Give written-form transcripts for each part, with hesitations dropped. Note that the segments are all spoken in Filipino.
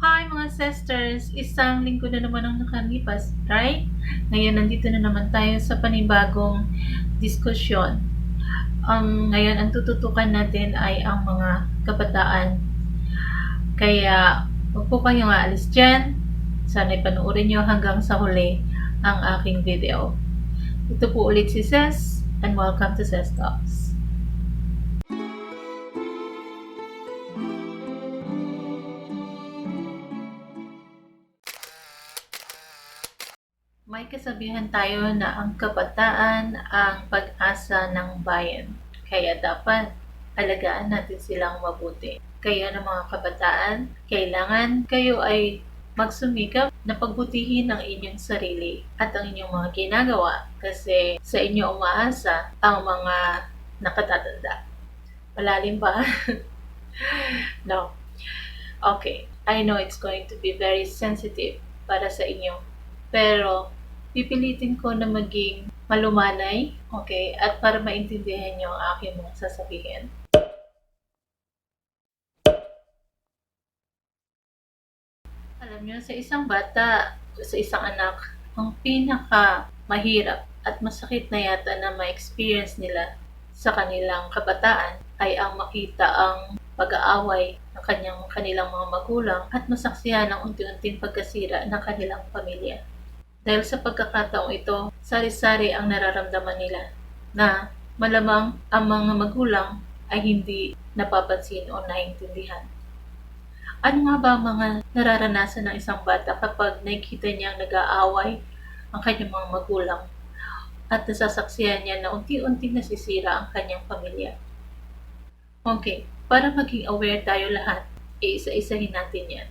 Hi mga sisters! Isang linggo na naman ang nakalipas, right? Ngayon nandito na naman tayo sa panibagong diskusyon. Ngayon ang tututukan natin ay ang mga kabataan. Kaya huwag po kayong aalis dyan. Sana'y panoorin nyo hanggang sa huli ang aking video. Ito po ulit si Cess and welcome to Cess Talks. May kasabihan tayo na ang kabataan ang pag-asa ng bayan. Kaya dapat alagaan natin silang mabuti. Kaya ng mga kabataan, kailangan kayo ay magsumikap na pagbutihin ang inyong sarili at ang inyong mga ginagawa kasi sa inyo umaasa ang mga nakatatanda. Malalim ba? No. Okay. I know it's going to be very sensitive para sa inyo. Pero pipilitin ko na maging malumanay, okay, at para maintindihan nyo ang aking mga sasabihin. Alam nyo, sa isang bata, sa isang anak, ang pinaka mahirap at masakit na yata na ma-experience nila sa kanilang kabataan ay ang makita ang pag-aaway ng kanilang mga magulang at masaksihan ang unti-unting pagkasira ng kanilang pamilya. Dahil sa pagkakataong ito, sari-sari ang nararamdaman nila na malamang ang mga magulang ay hindi napapansin o naiintindihan. Ano nga ba ang mga nararanasan ng isang bata kapag nakikita niyang nag-aaway ang kanyang mga magulang at nasasaksihan niya na unti-unting nasisira ang kanyang pamilya? Okay, para maging aware tayo lahat, isa-isahin natin yan.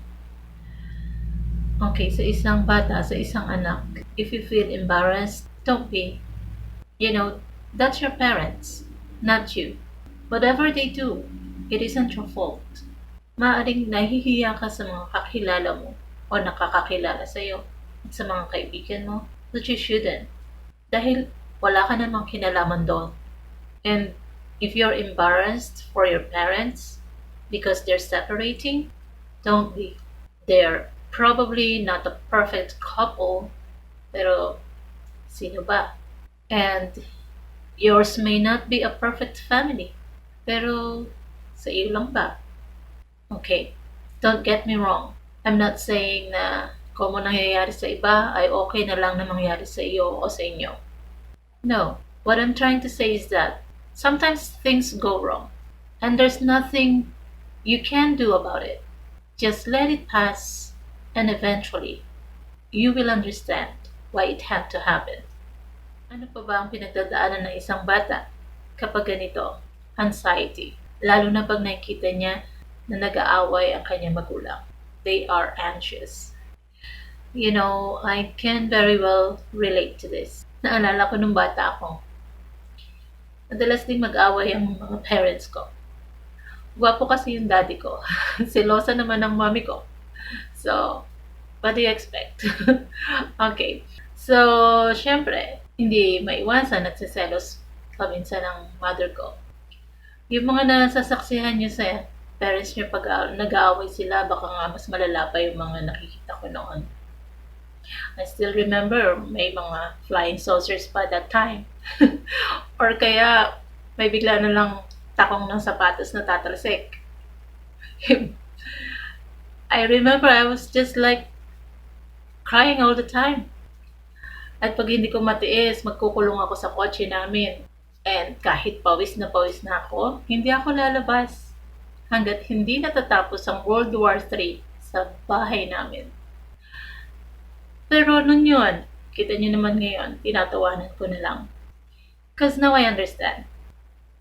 Okay, sa isang bata, sa isang anak, if you feel embarrassed, don't be. You know, that's your parents, not you. Whatever they do, it isn't your fault. Maaaring nahihiya ka sa mga kakilala mo o nakakakilala sa iyo at sa mga kaibigan mo, but you shouldn't. Dahil wala ka namang kinalaman doon. And if you're embarrassed for your parents because they're separating, don't be. They're probably not a perfect couple, pero sino ba? And yours may not be a perfect family, pero sa iyo lang ba? Okay, don't get me wrong. I'm not saying na kung ano nangyayari sa iba ay okay na lang na mangyari sa iyo o sa inyo. No, what I'm trying to say is that sometimes things go wrong and there's nothing you can do about it. Just let it pass. And eventually, you will understand why it had to happen. Ano pa ba ang pinagdadaanan ng isang bata kapag ganito? Anxiety. Lalo na pag nakikita niya na nag-aaway ang kanyang magulang. They are anxious. You know, I can very well relate to this. Naalala ko nung bata ako. Madalas ding mag-away ang mga parents ko. Gwapo kasi yung daddy ko. Selosa naman ang mami ko. So, what do you expect? Okay. So, syempre, hindi maiwasan at siselos paminsan ng mother ko. Yung mga nasasaksihan niyo sa parents niyo pag nag-aaway sila, baka nga mas malala pa yung mga nakikita ko noon. I still remember may mga flying saucers pa that time. Or kaya, may bigla na lang takong ng sapatos na tatalsik. I remember I was just like crying all the time. At pag hindi ko matiis, magkukulong ako sa kotse namin. And kahit pawis na ako, hindi ako lalabas hanggat hindi natatapos ang World War III sa bahay namin. Pero nun yun, kita nyo naman ngayon, tinatawanan ko na lang. Because now I understand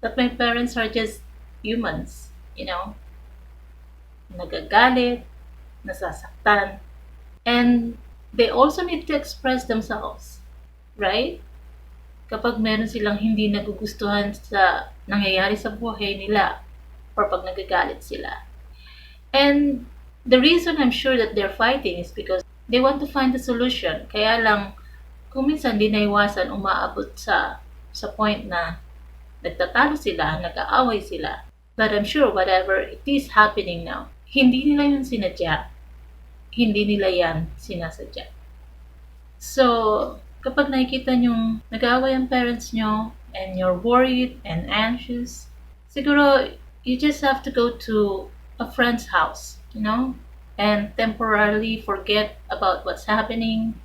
that my parents are just humans, you know? Nagagalit, nasasaktan, and they also need to express themselves, right? Kapag meron silang hindi nagugustuhan sa nangyayari sa buhay nila or pag nagagalit sila. And the reason I'm sure that they're fighting is because they want to find a solution. Kaya lang, kung minsan di naiwasan umaabot sa point na nagtatalo sila, nag-aaway sila. But I'm sure whatever it is happening now, hindi nila yun sinadya. hindi nila yan sinasadya. So, kapag nakikita nyong nag-aaway ang parents nyo and you're worried and anxious, siguro you just have to go to a friend's house, and temporarily forget about what's happening.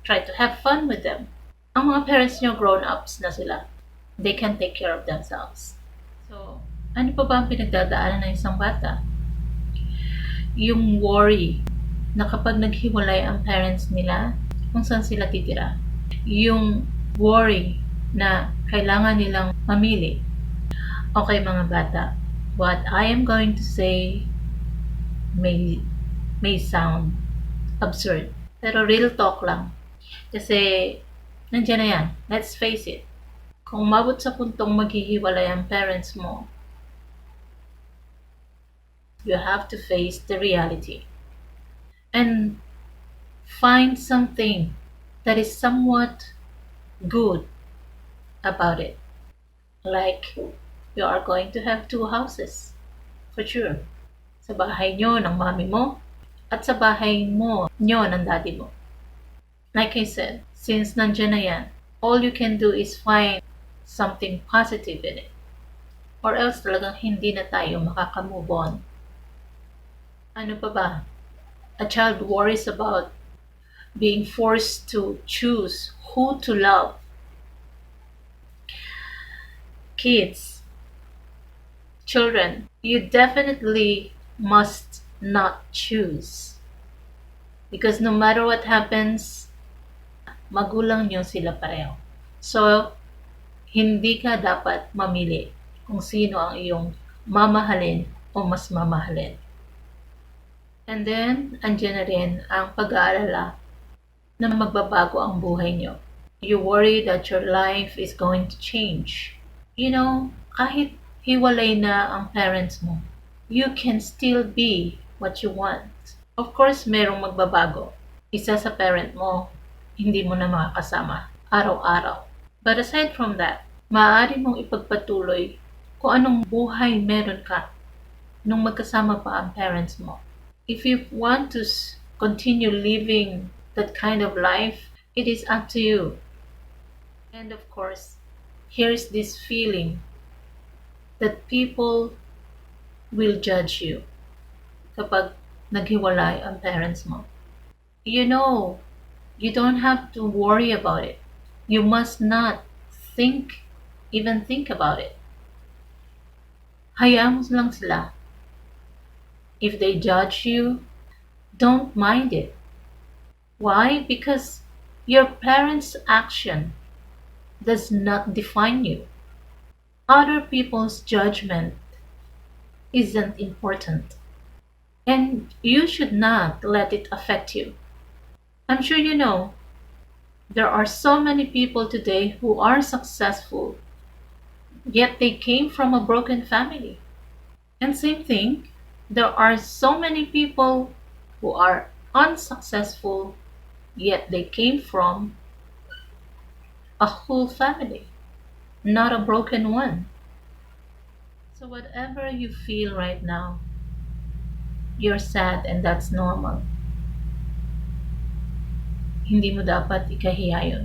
Try to have fun with them. Ang mga parents nyo, grown-ups na sila. They can take care of themselves. So, ano pa ba ang pinagdadaanan ng isang bata? Yung worry na kapag naghiwalay ang parents nila, kung saan sila titira. Yung worry na kailangan nilang mamili. Okay mga bata, what I am going to say may sound absurd. Pero real talk lang. Kasi nandiyan na yan. Let's face it. Kung umabot sa puntong maghihiwalay ang parents mo, you have to face the reality. And find something that is somewhat good about it. Like, you are going to have 2 houses. For sure. Sa bahay nyo ng mami mo at sa bahay mo nyo ng daddy mo. Like I said, since nandiyan na yan, all you can do is find something positive in it. Or else talagang hindi na tayo makakamove on. Ano pa ba? A child worries about being forced to choose who to love. Kids, children, you definitely must not choose. Because no matter what happens, magulang nyo sila pareho. So, hindi ka dapat mamili kung sino ang iyong mamahalin o mas mamahalin. And then, andyan na rin ang pag-aalala na magbabago ang buhay nyo. You worry that your life is going to change. Kahit hiwalay na ang parents mo, you can still be what you want. Of course, merong magbabago. Isa sa parent mo, hindi mo na makakasama araw-araw. But aside from that, maaari mong ipagpatuloy kung anong buhay meron ka nung magkasama pa ang parents mo. If you want to continue living that kind of life, it is up to you. And of course, here's this feeling that people will judge you kapag naghiwalay ang parents mo. You don't have to worry about it. You must not even think about it. Hayaan mo lang sila. If they judge you, don't mind it. Why? Because your parents' action does not define you. Other people's judgment isn't important. And you should not let it affect you. I'm sure you know, there are so many people today who are successful, yet they came from a broken family. And same thing, there are so many people who are unsuccessful, yet they came from a whole family, not a broken one. So whatever you feel right now, you're sad and that's normal. Hindi mo dapat ikahiya yun.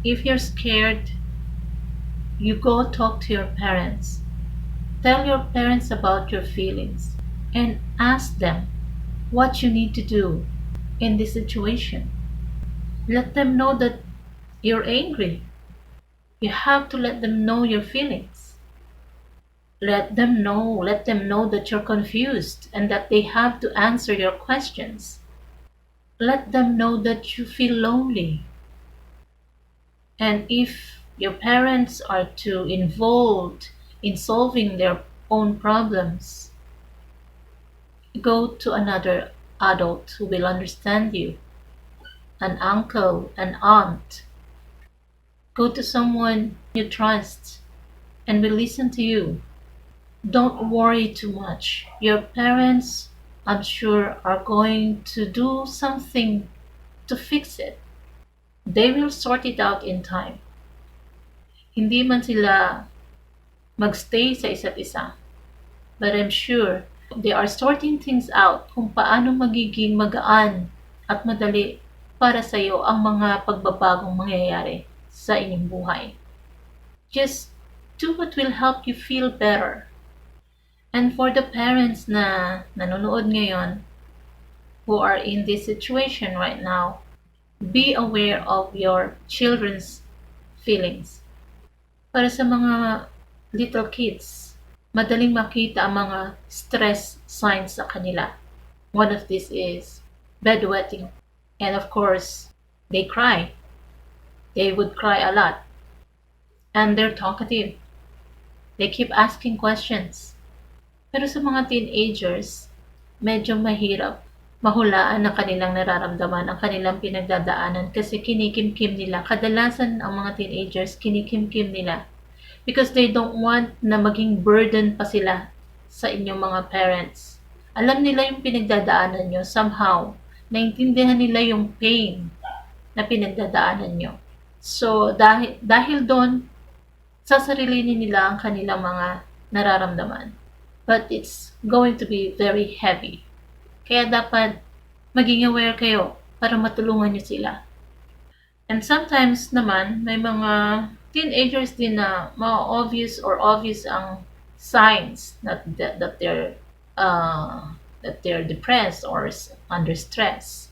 If you're scared, you go talk to your parents. Tell your parents about your feelings and ask them what you need to do in this situation. Let them know that you're angry. You have to let them know your feelings. Let them know that you're confused and that they have to answer your questions. Let them know that you feel lonely. And if your parents are too involved in solving their own problems, go to another adult who will understand you. An uncle, an aunt. Go to someone you trust and will listen to you. Don't worry too much. Your parents, I'm sure, are going to do something to fix it. They will sort it out in time. Hindi man sila magstay sa isa't isa. But I'm sure They are sorting things out kung paano magiging magaan at madali para sa iyo ang mga pagbabagong mangyayari sa inyong buhay. Just do what will help you feel better. And for the parents na nanonood ngayon who are in this situation right now, be aware of your children's feelings. Para sa mga little kids, madaling makita ang mga stress signs sa kanila. One of these is bedwetting. And of course, they cry. They would cry a lot. And they're talkative. They keep asking questions. Pero sa mga teenagers, medyo mahirap mahulaan ang kanilang nararamdaman, ang kanilang pinagdadaanan kasi kinikimkim nila. Kadalasan ang mga teenagers kinikimkim nila because they don't want na maging burden pa sila sa inyong mga parents. Alam nila yung pinagdadaanan nyo somehow. Naintindihan nila yung pain na pinagdadaanan nyo. So, dahil doon, sasarilinin nila ang kanilang mga nararamdaman. But it's going to be very heavy. Kaya dapat maging aware kayo para matulungan nyo sila. And sometimes naman, may mga teenagers din na mga obvious ang signs that they're depressed or under stress.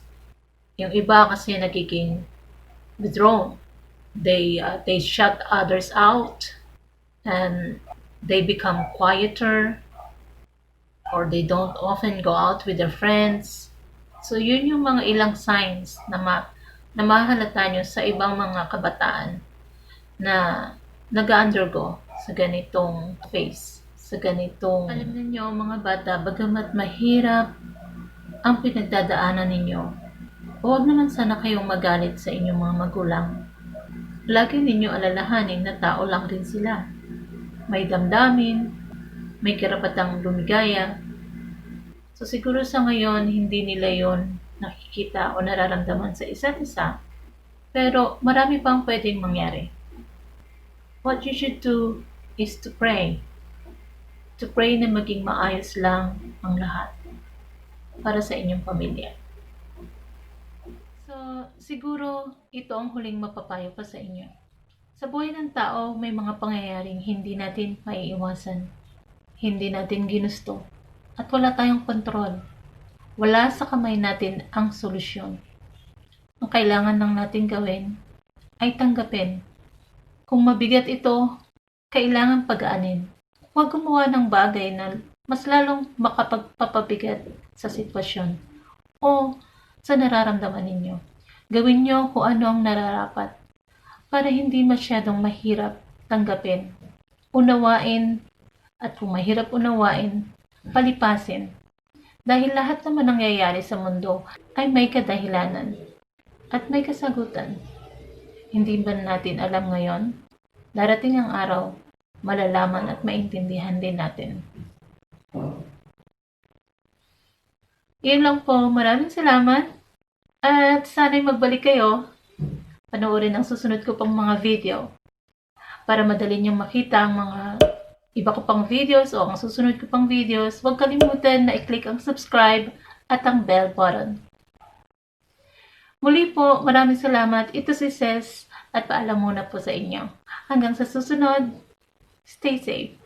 Yung iba kasi nagiging withdrawn. They shut others out and they become quieter or they don't often go out with their friends. So yun yung mga ilang signs na mahalata nyo sa ibang mga kabataan na nag-undergo sa ganitong phase, sa ganitong... Alam niyo mga bata, bagamat mahirap ang pinagdadaanan ninyo, huwag naman sana kayong magalit sa inyong mga magulang. Lagi ninyo alalahanin na tao lang din sila. May damdamin, may karapatang lumigaya. So siguro sa ngayon, hindi nila yon nakikita o nararamdaman sa isa't isa. Pero marami pang pwedeng mangyari. What you should do is to pray. To pray na maging maayos lang ang lahat para sa inyong pamilya. So siguro ito ang huling mapapayo ko sa inyo. Sa buhay ng tao, may mga pangyayaring hindi natin maiiwasan. Hindi natin ginusto. At wala tayong kontrol. Wala sa kamay natin ang solusyon. Ang kailangan lang natin gawin ay tanggapin. Kung mabigat ito, kailangan pagaanin. Huwag gumawa ng bagay na mas lalong makapagpapabigat sa sitwasyon o sa nararamdaman ninyo. Gawin nyo kung ano ang nararapat para hindi masyadong mahirap tanggapin, unawain, at kung mahirap unawain, palipasin. Dahil lahat naman nangyayari sa mundo ay may kadahilanan at may kasagutan. Hindi ba natin alam ngayon? Darating ang araw, malalaman at maintindihan din natin. Yun lang po. Maraming salamat. At sana'y magbalik kayo. Panoorin ang susunod ko pang mga video para madali niyong makita ang mga iba ko pang videos o ang susunod ko pang videos. Huwag kalimutan na i-click ang subscribe at ang bell button. Muli po, maraming salamat. Ito si Cess at paalam muna po sa inyo. Hanggang sa susunod, stay safe.